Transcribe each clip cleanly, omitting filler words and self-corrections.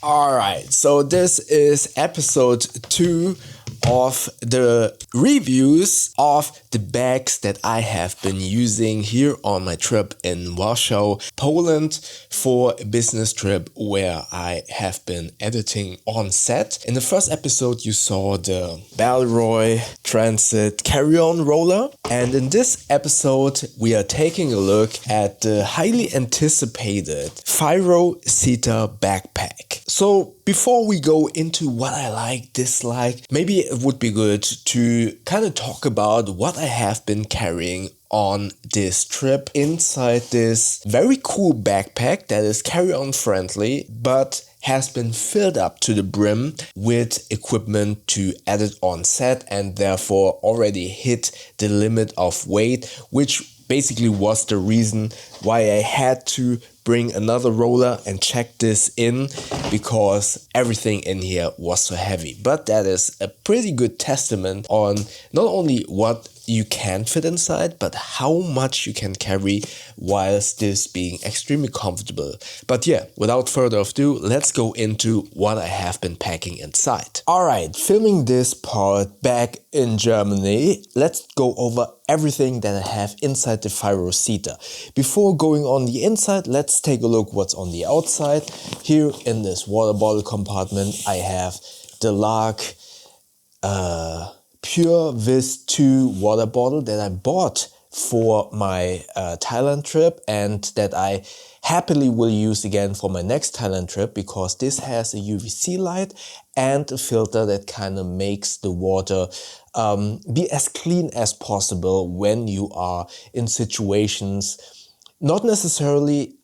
Alright, so this is episode 2 of the reviews of the bags that I have been using here on my trip in Warsaw, Poland, for a business trip where I have been editing on set. In the first episode you saw the Balroy Transit carry-on roller, and in this episode we are taking a look at the highly anticipated Fyro Citta backpack. So before we go into what I like, dislike, maybe it would be good to kind of talk about what I have been carrying on this trip inside this very cool backpack that is carry-on friendly, but has been filled up to the brim with equipment to edit on set and therefore already hit the limit of weight, which basically was the reason why I had to bring another roller and check this in, because everything in here was so heavy. But that is a pretty good testament on not only what you can fit inside, but how much you can carry whilst this being extremely comfortable. But yeah, without further ado, let's go into what I have been packing inside. Alright, filming this part back in Germany, let's go over everything that I have inside the Fyro Citta. Before going on the inside, let's take a look what's on the outside. Here in this water bottle compartment, I have the Lark Pure Vis 2 water bottle that I bought for my Thailand trip and that I happily will use again for my next Thailand trip, because this has a UVC light and a filter that kind of makes the water be as clean as possible when you are in situations, not necessarily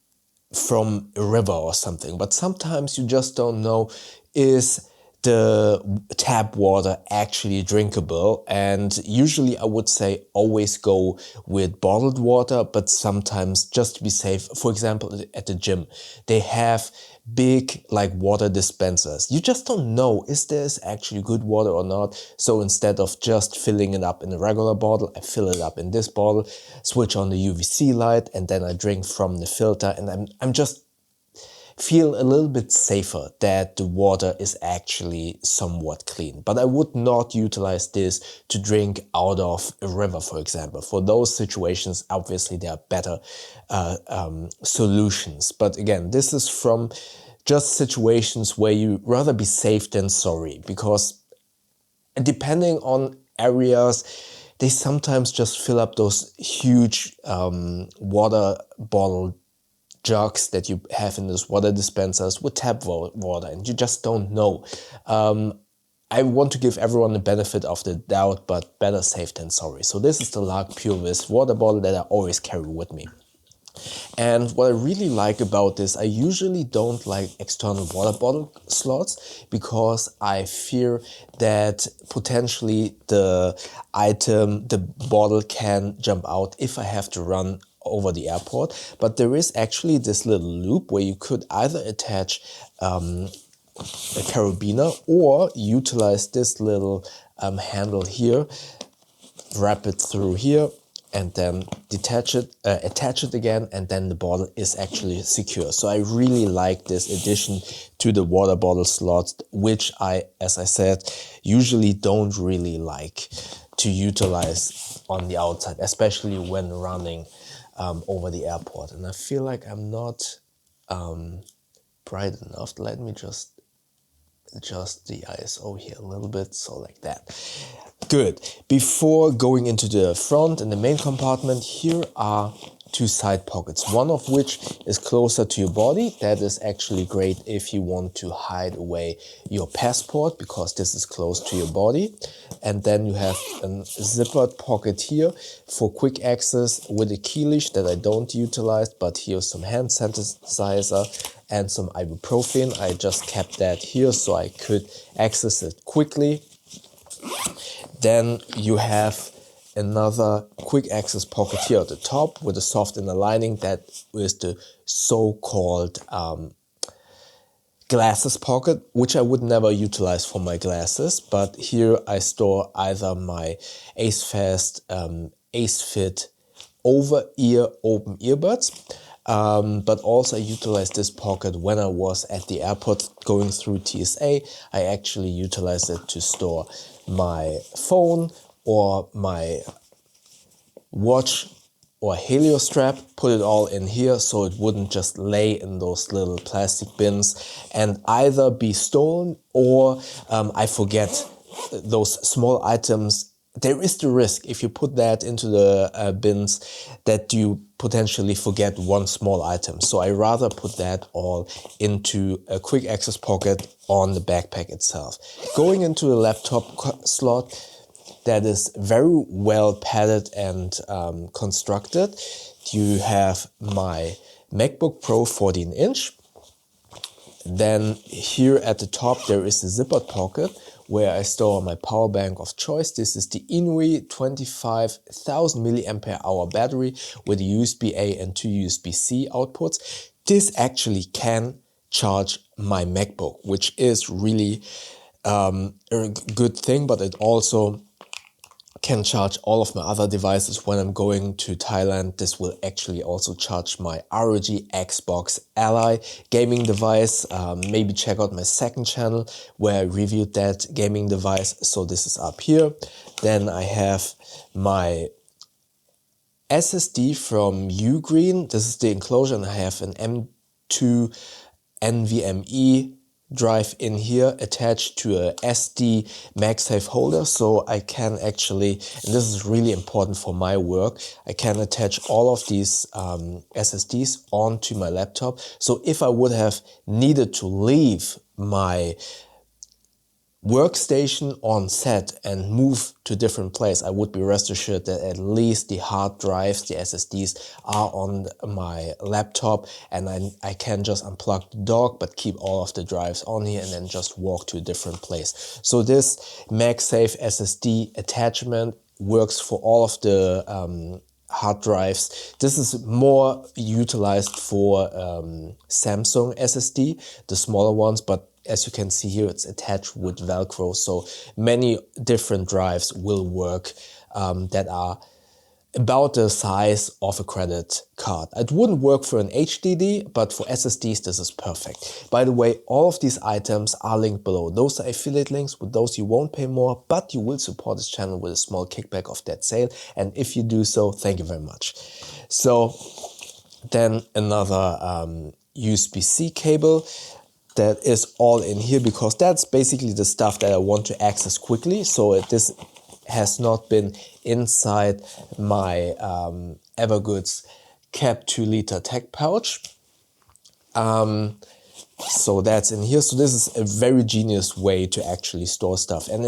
from a river or something, but sometimes you just don't know, is the tap water actually drinkable? And usually I would say always go with bottled water, but sometimes just to be safe, for example at the gym, they have big like water dispensers. You just don't know, is this actually good water or not? So instead of just filling it up in a regular bottle, I fill it up in this bottle, switch on the UVC light, and then I drink from the filter, and I'm just feel a little bit safer that the water is actually somewhat clean. But I would not utilize this to drink out of a river, for example. For those situations, obviously there are better solutions. But again, this is from just situations where you rather be safe than sorry, because depending on areas, they sometimes just fill up those huge water bottle jugs that you have in those water dispensers with tap water, and you just don't know. I want to give everyone the benefit of the doubt, but better safe than sorry. So this is the Lark Pure Vis water bottle that I always carry with me. And what I really like about this, I usually don't like external water bottle slots, because I fear that potentially the bottle can jump out if I have to run over the airport. But there is actually this little loop where you could either attach a carabiner or utilize this little handle here, wrap it through here, and then attach it again, and then the bottle is actually secure. So I really like this addition to the water bottle slots, which I, as I said, usually don't really like to utilize on the outside, especially when running over the airport. And I feel like I'm not bright enough. Let me just adjust the ISO here a little bit, so like that. Good. Before going into the front and the main compartment, here are two side pockets, one of which is closer to your body. That is actually great if you want to hide away your passport, because this is close to your body. And then you have a zippered pocket here for quick access with a key leash that I don't utilize, but here's some hand sanitizer and some ibuprofen. I just kept that here so I could access it quickly. Then you have another quick access pocket here at the top with a soft inner lining. That is the so-called glasses pocket, which I would never utilize for my glasses, but here I store either my AceFast AceFit over-ear open earbuds, But also I utilized this pocket when I was at the airport going through TSA. I actually utilized it to store my phone or my watch or helio strap, put it all in here so it wouldn't just lay in those little plastic bins and either be stolen or I forget those small items. There is the risk if you put that into the bins that you potentially forget one small item. So I rather put that all into a quick access pocket on the backpack itself. Going into the laptop slot, that is very well padded and constructed. You have my MacBook Pro 14-inch. Then here at the top there is a zippered pocket where I store my power bank of choice. This is the Inui 25,000 mAh battery with a USB-A and 2 USB-C outputs. This actually can charge my MacBook, which is really a good thing, but it also can charge all of my other devices when I'm going to Thailand. This will actually also charge my ROG Xbox Ally gaming device. Maybe check out my second channel where I reviewed that gaming device. So this is up here. Then I have my SSD from Ugreen. This is the enclosure, and I have an M2 NVMe drive in here attached to a SD MagSafe holder, so I can actually, and this is really important for my work, I can attach all of these SSDs onto my laptop. So if I would have needed to leave my workstation on set and move to a different place, I would be rest assured that at least the hard drives, the SSDs, are on my laptop, and I can just unplug the dock but keep all of the drives on here and then just walk to a different place. So this MagSafe SSD attachment works for all of the hard drives. This is more utilized for Samsung SSD, the smaller ones, but as you can see here, it's attached with Velcro, so many different drives will work that are about the size of a credit card. It wouldn't work for an HDD, but for SSDs this is perfect. By the way, all of these items are linked below. Those are affiliate links. With those you won't pay more, but you will support this channel with a small kickback of that sale, and if you do so, thank you very much. So then another USB-C cable. That is all in here because that's basically the stuff that I want to access quickly. So this has not been inside my Evergoods Cap 2-liter tech pouch. So that's in here. So this is a very genius way to actually store stuff. And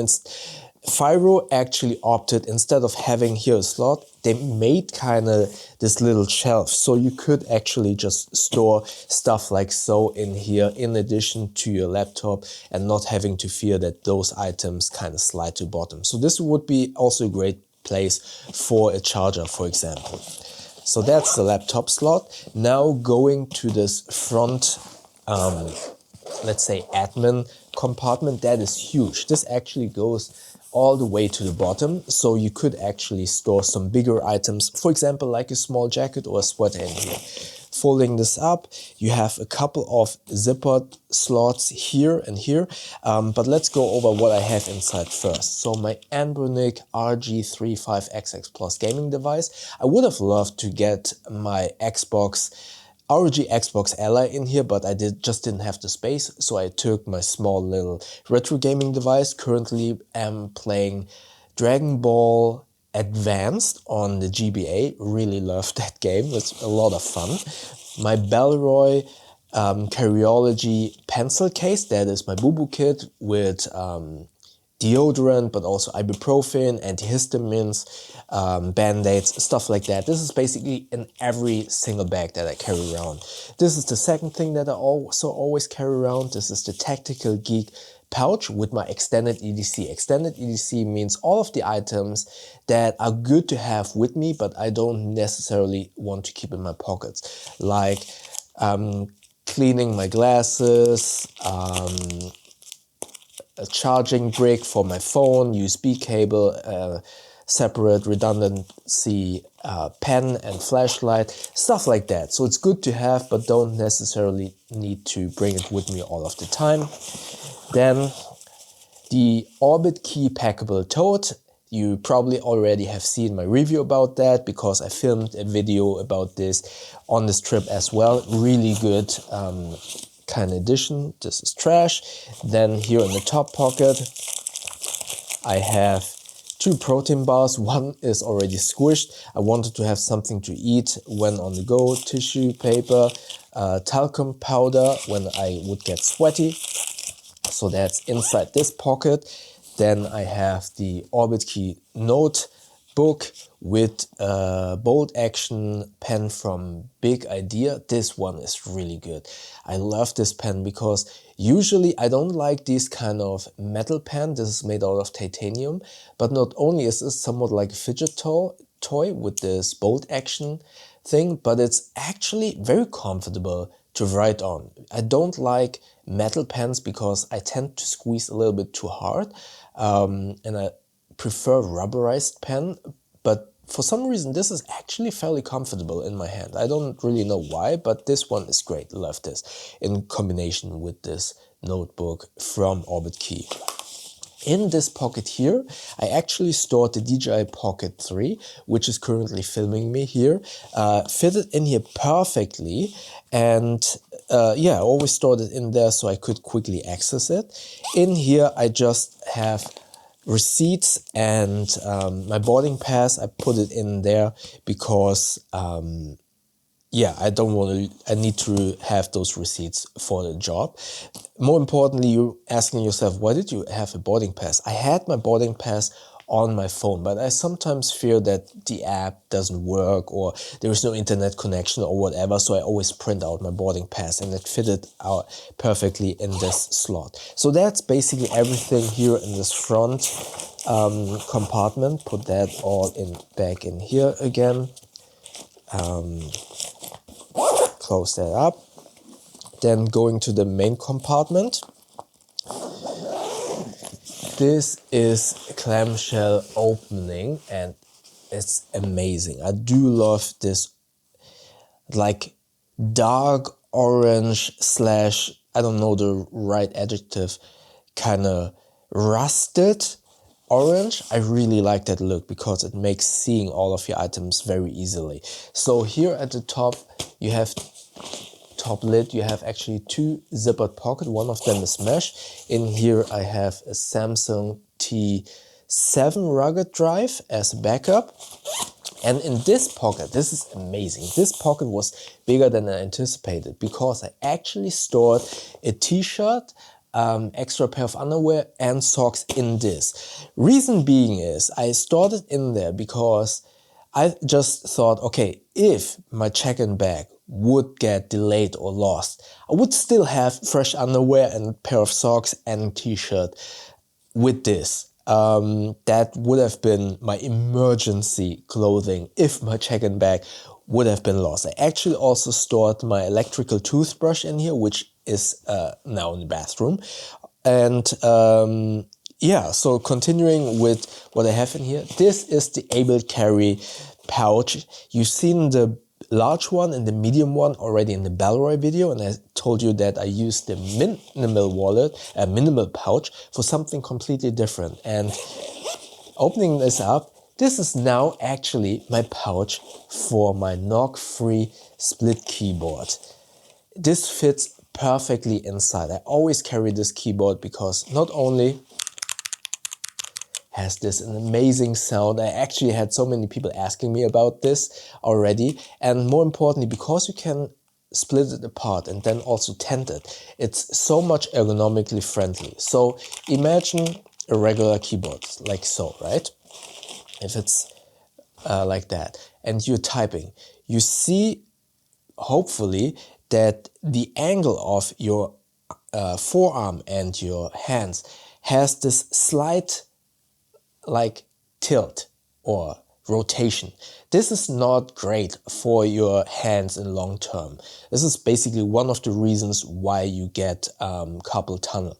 Fyro actually opted, instead of having here a slot, they made kind of this little shelf. So you could actually just store stuff like so in here in addition to your laptop and not having to fear that those items kind of slide to bottom. So this would be also a great place for a charger, for example. So that's the laptop slot. Now going to this front, let's say admin compartment, that is huge. This actually goes all the way to the bottom, so you could actually store some bigger items, for example like a small jacket or a sweater in here. Folding this up, you have a couple of zippered slots here and here, but let's go over what I have inside first. So my Anbernic RG35XX Plus gaming device. I would have loved to get my ROG Xbox Ally in here, but I just didn't have the space, so I took my small little retro gaming device. Currently am playing Dragon Ball Advanced on the GBA. Really love that game, it's a lot of fun. My Bellroy Carryology pencil case, that is my boo-boo kit with deodorant, but also ibuprofen, antihistamines, band-aids, stuff like that. This is basically in every single bag that I carry around. This is the second thing that I also always carry around. This is the Tactical Geek pouch with my extended EDC. Extended EDC means all of the items that are good to have with me, but I don't necessarily want to keep in my pockets, like cleaning my glasses, a charging brick for my phone, USB cable, separate redundancy pen and flashlight, stuff like that. So it's good to have, but don't necessarily need to bring it with me all of the time. Then the Orbit Key packable tote. You probably already have seen my review about that because I filmed a video about this on this trip as well. Really good kind of addition. This is trash. Then here in the top pocket I have 2 protein bars. One is already squished. I wanted to have something to eat when on the go. Tissue paper, talcum powder when I would get sweaty. So that's inside this pocket. Then I have the Orbit Key notebook with a bolt action pen from Big Idea. This one is really good. I love this pen because usually I don't like these kind of metal pen. This is made out of titanium. But not only is this somewhat like a fidget toy with this bolt action thing, but it's actually very comfortable to write on. I don't like metal pens because I tend to squeeze a little bit too hard, and I prefer rubberized pen, but for some reason this is actually fairly comfortable in my hand. I don't really know why, but this one is great. Love this in combination with this notebook from Orbit Key. In this pocket here, I actually stored the DJI Pocket 3, which is currently filming me here. Fitted in here perfectly, and yeah, I always stored it in there so I could quickly access it. In here, I just have receipts and my boarding pass. I put it in there because yeah, I need to have those receipts for the job. More importantly, you're asking yourself, why did you have a boarding pass? I had my boarding pass on my phone, but I sometimes fear that the app doesn't work or there is no internet connection or whatever, so I always print out my boarding pass, and it fitted out perfectly in this slot. So that's basically everything here in this front compartment. Put that all back in here again. Close that up. Then going to the main compartment. This is clamshell opening and it's amazing. I do love this like dark orange slash, I don't know the right adjective, kind of rusted orange. I really like that look because it makes seeing all of your items very easily. So here at the top you have top lid, you have actually 2 zippered pockets. One of them is mesh. In here I have a Samsung T7 rugged drive as a backup. And in this pocket, this is amazing. This pocket was bigger than I anticipated because I actually stored a t-shirt, extra pair of underwear and socks in this. Reason being is I stored it in there because I just thought, okay, if my check-in bag would get delayed or lost, I would still have fresh underwear and a pair of socks and t-shirt with this. That would have been my emergency clothing if my check-in bag would have been lost. I actually also stored my electrical toothbrush in here, which is now in the bathroom. And yeah, so continuing with what I have in here, this is the able carry pouch. You've seen the large one and the medium one already in the Balroy video, and I told you that I used the minimal wallet, a minimal pouch, for something completely different. And opening this up, this is now actually my pouch for my knock-free split keyboard. This fits perfectly inside. I always carry this keyboard because not only has this an amazing sound. I actually had so many people asking me about this already. And more importantly, because you can split it apart and then also tent it, it's so much ergonomically friendly. So imagine a regular keyboard like so, right? If it's like that and you're typing, you see hopefully that the angle of your forearm and your hands has this slight like tilt or rotation. This is not great for your hands in long term. This is basically one of the reasons why you get carpal tunnel.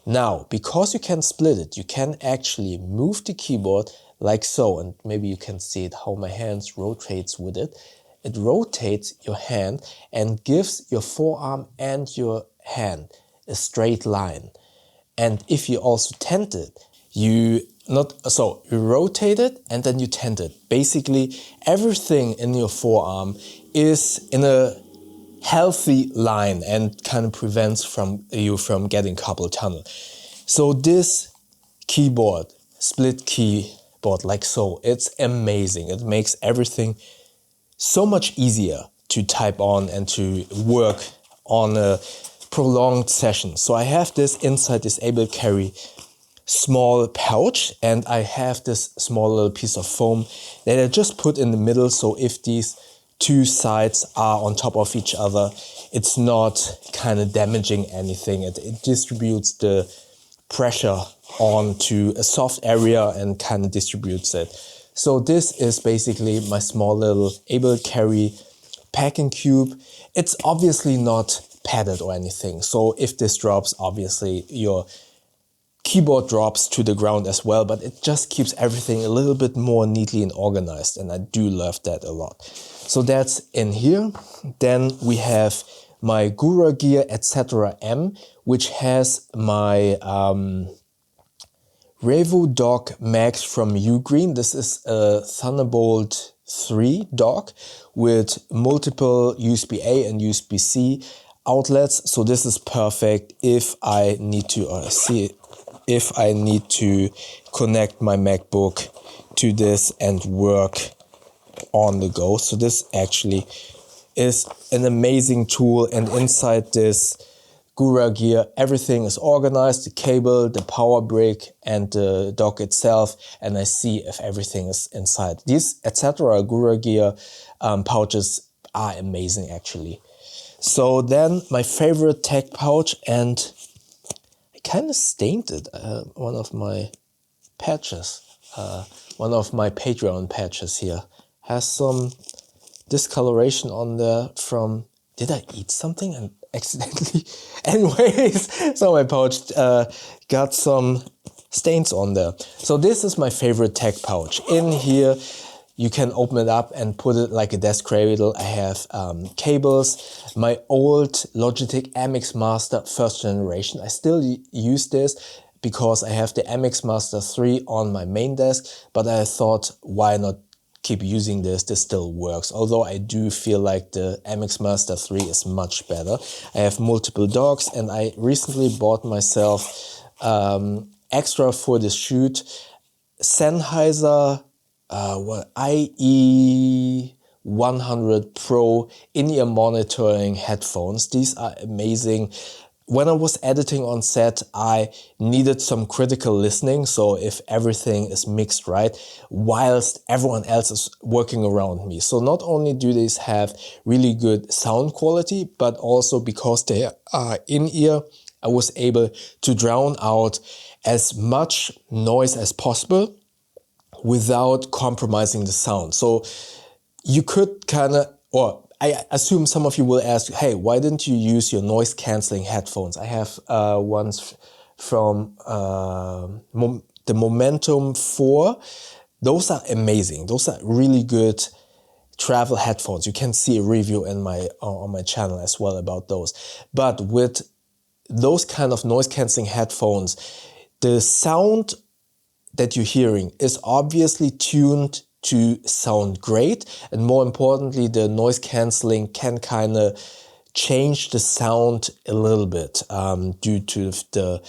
Now, because you can split it, you can actually move the keyboard like so. And maybe you can see it, how my hands rotates with it. It rotates your hand and gives your forearm and your hand a straight line. And if you also tent it, you rotate it and then you tent it. Basically, everything in your forearm is in a healthy line and kind of prevents you from getting carpal tunnel. So this keyboard, split keyboard like so, it's amazing. It makes everything so much easier to type on and to work on a prolonged session. So I have this inside this able carry small pouch, and I have this small little piece of foam that I just put in the middle, so if these two sides are on top of each other, it's not kind of damaging anything. It distributes the pressure onto a soft area and kind of distributes it. So this is basically my small little able carry packing cube. It's obviously not padded or anything, so if this drops, obviously your keyboard drops to the ground as well, but it just keeps everything a little bit more neatly and organized, and I do love that a lot. So that's in here. Then we have my Gura Gear etc. M, which has my Revo Dock Max from Ugreen. This is a Thunderbolt 3 dock with multiple USB-A and USB-C outlets. So this is perfect if I need to connect my MacBook to this and work on the go. So this actually is an amazing tool, and inside this Gura Gear everything is organized, the cable, the power brick and the dock itself, and I see if everything is inside. These etc. Gura Gear pouches are amazing actually. So then my favorite tech pouch, and I kind of stained it, one of my patches, one of my Patreon patches here has some discoloration on there from, did I eat something and accidentally? Anyways, so my pouch got some stains on there. So this is my favorite tech pouch. In here you can open it up and put it like a desk cradle. I have cables, my old Logitech MX Master 1st generation. I still use this because I have the MX Master 3 on my main desk, but I thought, why not keep using this? This still works, although I do feel like the MX Master 3 is much better. I have multiple docks, and I recently bought myself extra for the shoot Sennheiser IE100 Pro in-ear monitoring headphones. These are amazing. When I was editing on set, I needed some critical listening, so if everything is mixed right, whilst everyone else is working around me. So not only do these have really good sound quality, but also because they are in-ear, I was able to drown out as much noise as possible without compromising the sound. So you could kind of, or I assume some of you will ask, hey, why didn't you use your noise cancelling headphones? I have ones from the Momentum 4. Those are amazing. Those are really good travel headphones. You can see a review in on my channel as well about those. But with those kind of noise cancelling headphones, the sound that you're hearing is obviously tuned to sound great, and more importantly, the noise cancelling can kind of change the sound a little bit due to the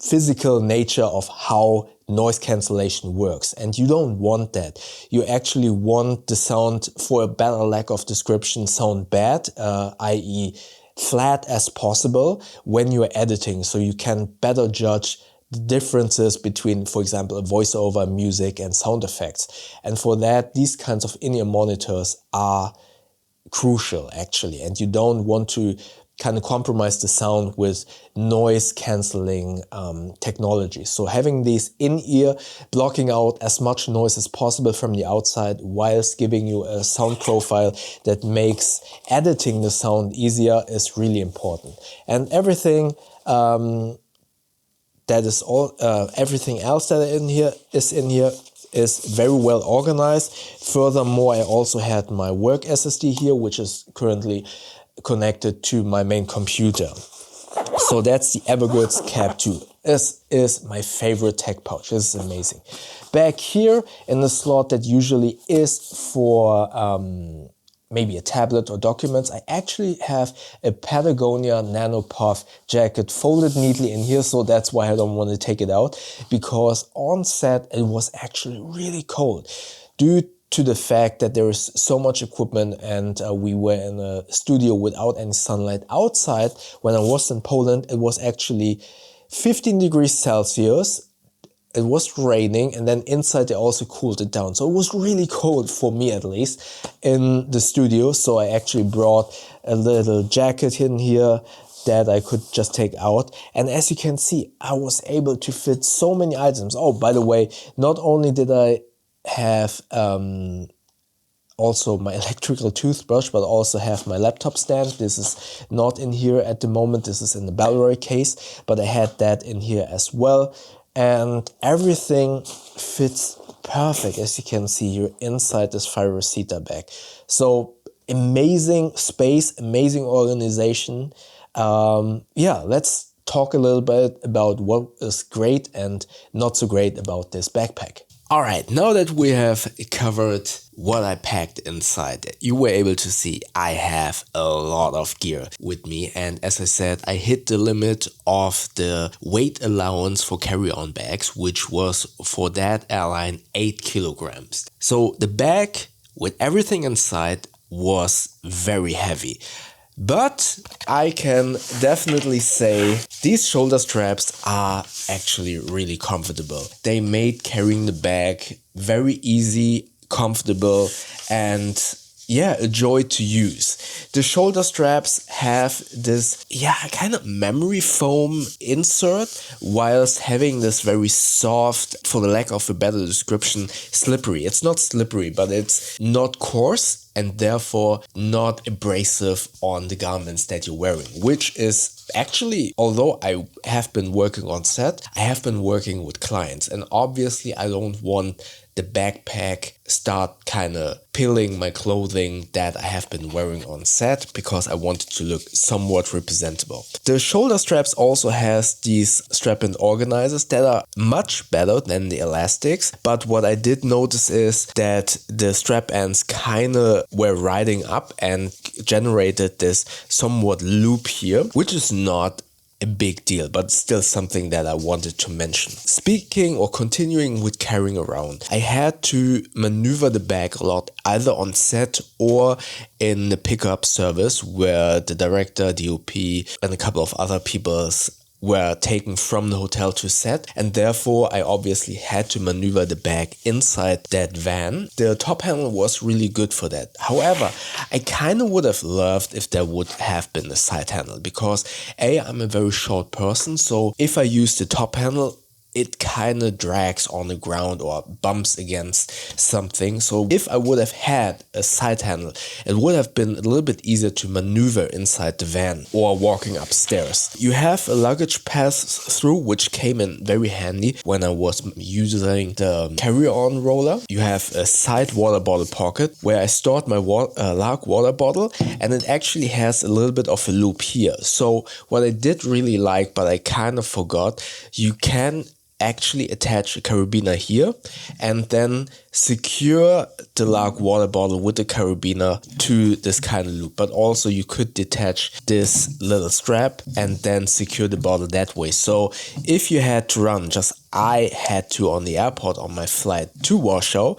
physical nature of how noise cancellation works, and you don't want that. You actually want the sound, for a better lack of description, sound bad, i.e. flat as possible when you're editing, so you can better judge the differences between, for example, a voiceover, music and sound effects. And for that, these kinds of in-ear monitors are crucial actually, and you don't want to kind of compromise the sound with noise cancelling technology. So having these in-ear, blocking out as much noise as possible from the outside whilst giving you a sound profile that makes editing the sound easier is really important. And everything that is all everything else that is in here is very well organized. Furthermore, I also had my work SSD here, which is currently connected to my main computer. So that's the Evergoods Cap 2. This is my favorite tech pouch. This is amazing. Back here in the slot that usually is for maybe a tablet or documents, I actually have a Patagonia Nano Puff jacket folded neatly in here, so that's why I don't want to take it out, because on set it was actually really cold due to the fact that there is so much equipment and we were in a studio without any sunlight. Outside, when I was in Poland, it was actually 15 degrees Celsius. It was raining, and then inside they also cooled it down. So it was really cold, for me at least, in the studio. So I actually brought a little jacket in here that I could just take out. And as you can see, I was able to fit so many items. Oh, by the way, not only did I have also my electrical toothbrush, but also have my laptop stand. This is not in here at the moment. This is in the Bellroy case, but I had that in here as well. And everything fits perfect, as you can see here inside this Fyro Citta bag. So amazing space, amazing organization. Yeah, let's talk a little bit about what is great and not so great about this backpack. Alright, now that we have covered what I packed inside, you were able to see I have a lot of gear with me, and as I said, I hit the limit of the weight allowance for carry-on bags, which was for that airline 8 kilograms. So the bag with everything inside was very heavy. But I can definitely say these shoulder straps are actually really comfortable. They made carrying the bag very easy, comfortable, and yeah, a joy to use. The shoulder straps have this, kind of memory foam insert, whilst having this very soft, for the lack of a better description, slippery. It's not slippery, but it's not coarse and therefore not abrasive on the garments that you're wearing, which is actually, although I have been working on set, I have been working with clients, and obviously I don't want the backpack start kind of peeling my clothing that I have been wearing on set, because I want it to look somewhat representable. The shoulder straps also has these strap-in organizers that are much better than the elastics, but what I did notice is that the strap ends kind of were riding up and generated this somewhat loop here, which is not a big deal, but still something that I wanted to mention. Speaking or continuing with carrying around, I had to maneuver the bag a lot, either on set or in the pickup service where the director, DOP, and a couple of other people's were taken from the hotel to set, and therefore I obviously had to maneuver the bag inside that van. The top handle was really good for that. However, I kind of would have loved if there would have been a side handle, because I'm a very short person, so if I use the top handle, it kind of drags on the ground or bumps against something. So if I would have had a side handle, it would have been a little bit easier to maneuver inside the van or walking upstairs. You have a luggage pass-through, which came in very handy when I was using the carry-on roller. You have a side water bottle pocket where I stored my large water bottle, and it actually has a little bit of a loop here. So what I did really like, but I kind of forgot, you can actually attach a carabiner here and then secure the large water bottle with the carabiner to this kind of loop. But also you could detach this little strap and then secure the bottle that way. So if you had to run, just I had to on the airport on my flight to Warsaw,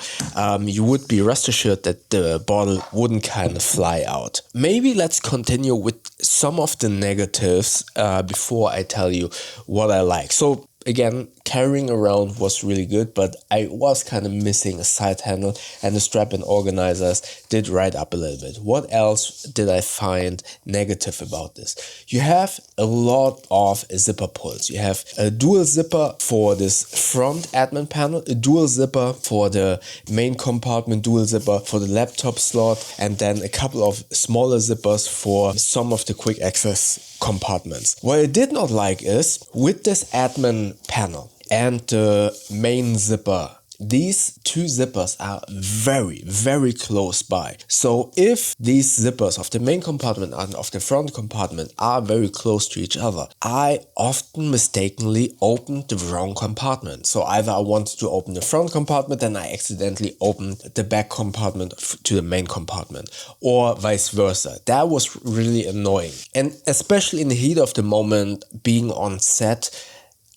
you would be rest assured that the bottle wouldn't kind of fly out. Maybe let's continue with some of the negatives before I tell you what I like. So again, carrying around was really good, but I was kind of missing a side handle, and the strap-in organizers did ride up a little bit. What else did I find negative about this? You have a lot of zipper pulls. You have a dual zipper for this front admin panel, a dual zipper for the main compartment, dual zipper for the laptop slot, and then a couple of smaller zippers for some of the quick access compartments. What I did not like is, with this admin panel and the main zipper these two zippers are very, very close by. So if these zippers of the main compartment and of the front compartment are very close to each other, I often mistakenly opened the wrong compartment. So either I wanted to open the front compartment and I accidentally opened the back compartment to the main compartment, or vice versa. That was really annoying. And especially in the heat of the moment, being on set,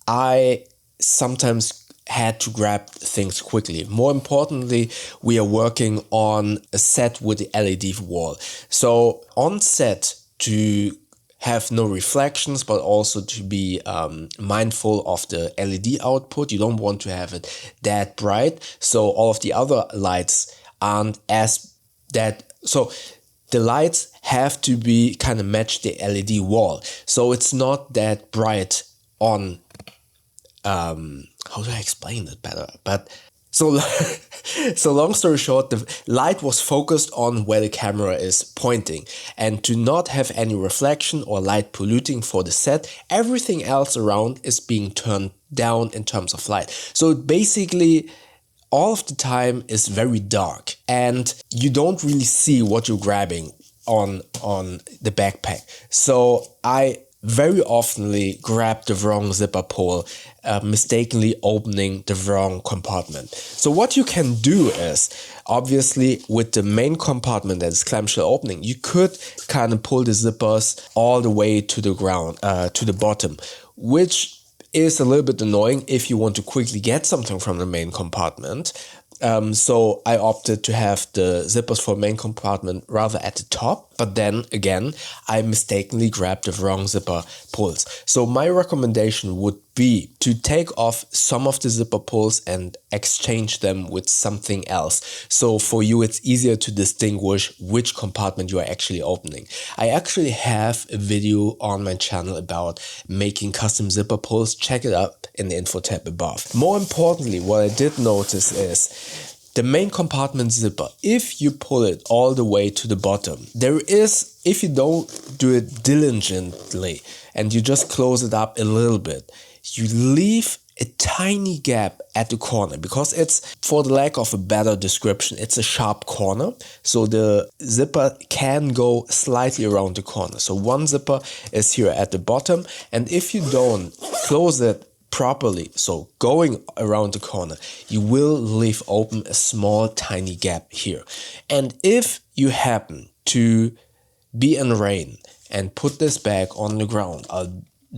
I sometimes had to grab things quickly. More importantly, we are working on a set with the LED wall. So on set, to have no reflections, but also to be mindful of the LED output, you don't want to have it that bright. So all of the other lights aren't as that. So the lights have to be kind of match the LED wall. So it's not that bright on how do I explain it better? But so long story short, the light was focused on where the camera is pointing, and to not have any reflection or light polluting for the set, everything else around is being turned down in terms of light. So basically, all of the time is very dark and you don't really see what you're grabbing on the backpack. So I very oftenly grab the wrong zipper pull, mistakenly opening the wrong compartment. So what you can do is, obviously with the main compartment that is clamshell opening, you could kind of pull the zippers all the way to the ground, to the bottom, which is a little bit annoying if you want to quickly get something from the main compartment. So I opted to have the zippers for main compartment rather at the top, but then again, I mistakenly grabbed the wrong zipper pulls. So my recommendation would be to take off some of the zipper pulls and exchange them with something else. So for you, it's easier to distinguish which compartment you are actually opening. I actually have a video on my channel about making custom zipper pulls. Check it out in the info tab above. More importantly, what I did notice is the main compartment zipper, if you pull it all the way to the bottom, there is, if you don't do it diligently and you just close it up a little bit, you leave a tiny gap at the corner, because it's, for the lack of a better description, it's a sharp corner. So the zipper can go slightly around the corner. So one zipper is here at the bottom, and if you don't close it properly, so going around the corner, you will leave open a small tiny gap here. And if you happen to be in rain and put this bag on the ground,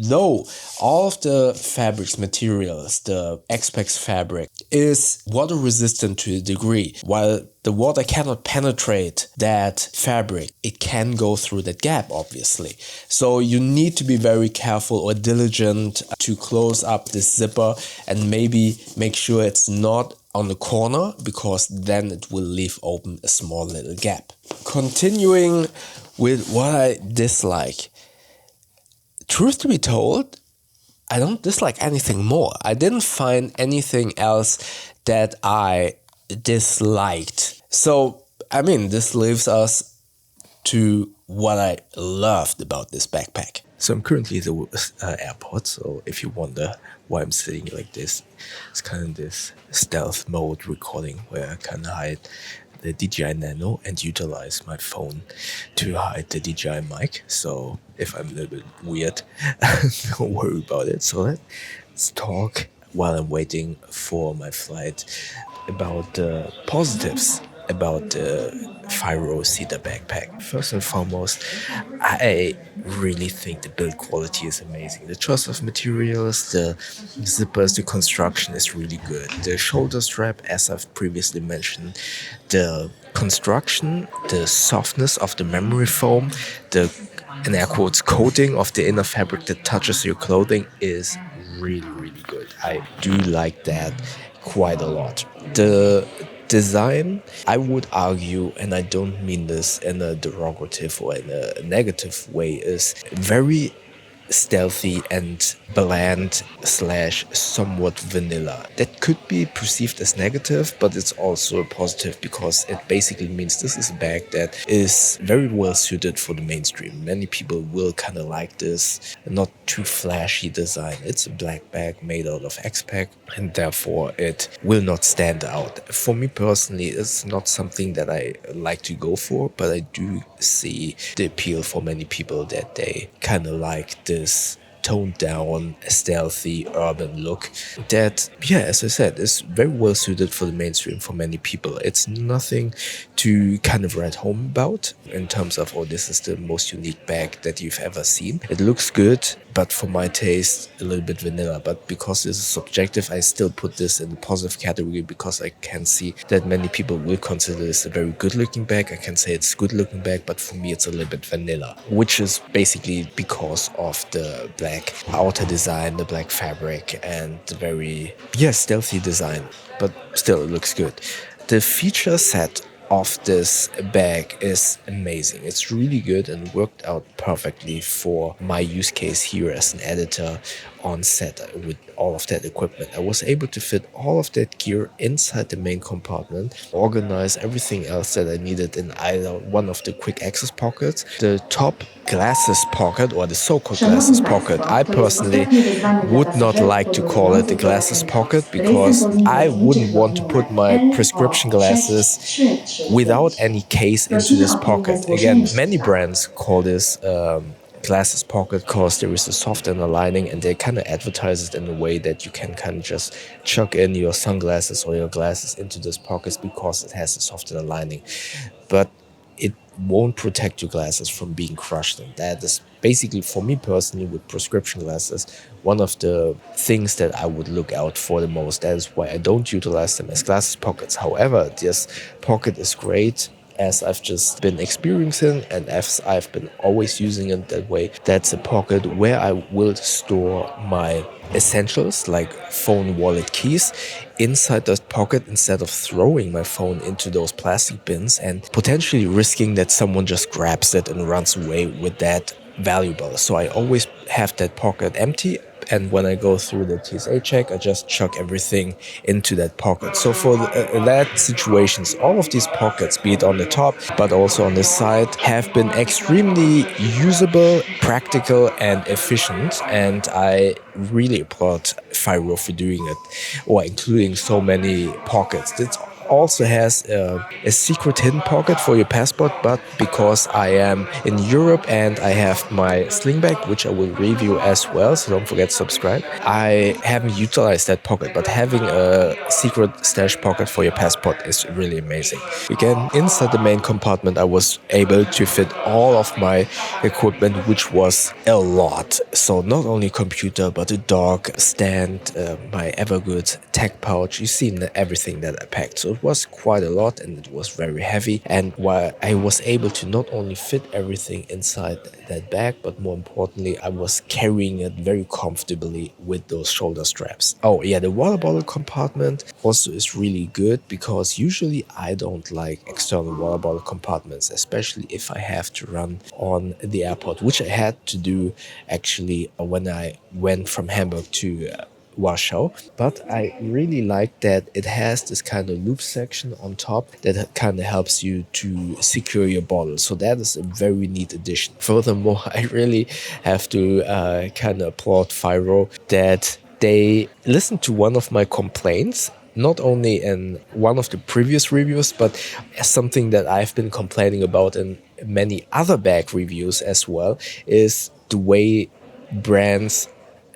though all of the fabrics materials, the X-Pex fabric, is water resistant to a degree, while the water cannot penetrate that fabric, it can go through that gap, obviously. So you need to be very careful or diligent to close up this zipper and maybe make sure it's not on the corner, because then it will leave open a small little gap. Continuing with what I dislike. Truth to be told, I don't dislike anything more. I didn't find anything else that I disliked. So, I mean, this leaves us to what I loved about this backpack. So I'm currently at the airport, so if you wonder why I'm sitting like this, it's kind of this stealth mode recording where I kind of hide the DJI Nano and utilize my phone to hide the DJI mic. So if I'm a little bit weird, don't worry about it. So let's talk while I'm waiting for my flight about the positives about the Fyro Citta backpack. First and foremost, I really think the build quality is amazing. The choice of materials, the zippers, the construction is really good. The shoulder strap, as I've previously mentioned, the construction, the softness of the memory foam, the, in air quotes, coating of the inner fabric that touches your clothing is really, really good. I do like that quite a lot. The design, I would argue, and I don't mean this in a derogative or in a negative way, is very stealthy and bland slash somewhat vanilla. That could be perceived as negative, but it's also positive because it basically means this is a bag that is very well suited for the mainstream. Many people will kind of like this not too flashy design. It's a black bag made out of X-Pack, and therefore it will not stand out. For me personally, it's not something that I like to go for, but I do see the appeal for many people that they kind of like this toned down, stealthy, urban look that, yeah, as I said, is very well suited for the mainstream for many people. It's nothing to kind of write home about in terms of, oh, this is the most unique bag that you've ever seen. It looks good, but for my taste, a little bit vanilla. But because this is subjective, I still put this in the positive category because I can see that many people will consider this a very good looking bag. I can say it's a good looking bag, but for me it's a little bit vanilla, which is basically because of the black outer design, the black fabric, and the very, stealthy design. But still, it looks good. The feature set of this bag is amazing. It's really good and worked out perfectly for my use case here as an editor on set with all of that equipment. I was able to fit all of that gear inside the main compartment, organize everything else that I needed in either one of the quick access pockets, the top glasses pocket or the so-called glasses pocket. I personally would not like to call it the glasses pocket because I wouldn't want to put my prescription glasses without any case into this pocket. Again, many brands call this glasses pocket because there is a soft inner lining, and they kind of advertise it in a way that you can kind of just chuck in your sunglasses or your glasses into this pocket because it has a soft inner lining. But it won't protect your glasses from being crushed, and that is basically, for me personally, with prescription glasses, one of the things that I would look out for the most. That is why I don't utilize them as glasses pockets. However, this pocket is great, as I've just been experiencing and as I've been always using it that way. That's a pocket where I will store my essentials like phone, wallet, keys inside that pocket instead of throwing my phone into those plastic bins and potentially risking that someone just grabs it and runs away with that valuable. So I always have that pocket empty, and when I go through the TSA check, I just chuck everything into that pocket. So for that situations, all of these pockets, be it on the top but also on the side, have been extremely usable, practical, and efficient. And I really applaud Fyro for doing it, or including so many pockets. It's also has a secret hidden pocket for your passport, but because I am in Europe and I have my sling bag, which I will review as well, so don't forget to subscribe, I haven't utilized that pocket, but having a secret stash pocket for your passport is really amazing. Again, inside the main compartment, I was able to fit all of my equipment, which was a lot. So not only computer, but a dock, stand, my Evergood tech pouch. You've seen everything that I packed. So it was quite a lot, and it was very heavy. And while I was able to not only fit everything inside that bag, but more importantly, I was carrying it very comfortably with those shoulder straps. Oh yeah, the water bottle compartment also is really good because usually I don't like external water bottle compartments, especially if I have to run on the airport, which I had to do actually when I went from Hamburg to Warsaw. But I really like that it has this kind of loop section on top that kind of helps you to secure your bottle. So that is a very neat addition. Furthermore, I really have to kind of applaud Fyro that they listened to one of my complaints, not only in one of the previous reviews, but something that I've been complaining about in many other bag reviews as well, is the way brands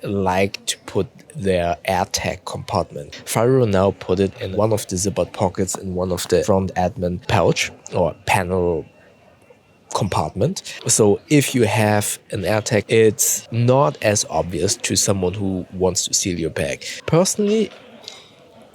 like to put their AirTag compartment. Fyro now put it in one of the zippered pockets in one of the front admin pouch or panel compartment. So if you have an AirTag, it's not as obvious to someone who wants to seal your bag. Personally,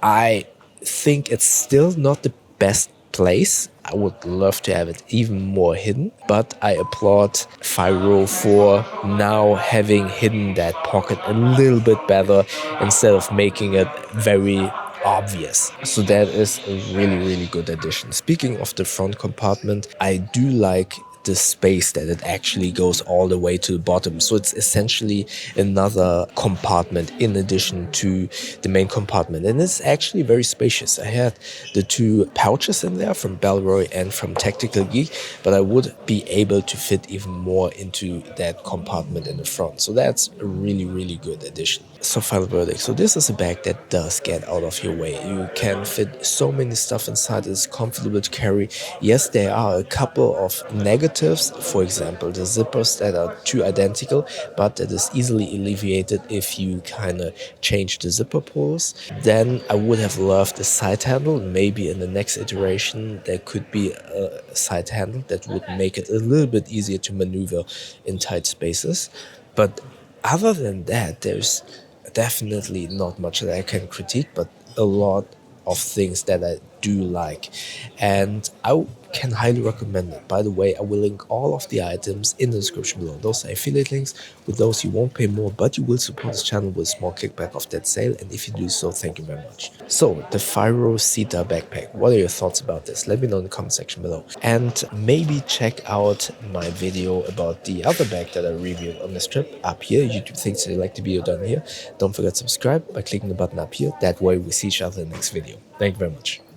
I think it's still not the best place. I would love to have it even more hidden, but I applaud Fyro for now having hidden that pocket a little bit better instead of making it very obvious. So that is a really, really good addition. Speaking of the front compartment, I do like the space that it actually goes all the way to the bottom. So it's essentially another compartment in addition to the main compartment. And it's actually very spacious. I had the two pouches in there from Bellroy and from Tactical Geek, but I would be able to fit even more into that compartment in the front. So that's a really, really good addition. So final verdict. So this is a bag that does get out of your way. You can fit so many stuff inside. It's comfortable to carry. Yes, there are a couple of negatives. For example, the zippers that are too identical, but that is easily alleviated if you kind of change the zipper pulls. Then I would have loved a side handle. Maybe in the next iteration there could be a side handle that would make it a little bit easier to maneuver in tight spaces. But other than that, there's definitely not much that I can critique, but a lot of things that I do like, and I can highly recommend it. By the way, I will link all of the items in the description below. Those are affiliate links. With those you won't pay more, but you will support this channel with a small kickback of that sale, and if you do so, thank you very much. So the Fyro Citta backpack, what are your thoughts about this? Let me know in the comment section below, and maybe check out my video about the other bag that I reviewed on this trip up here. YouTube thinks they like the video done here. Don't forget to subscribe by clicking the button up here. That way we see each other in the next video. Thank you very much.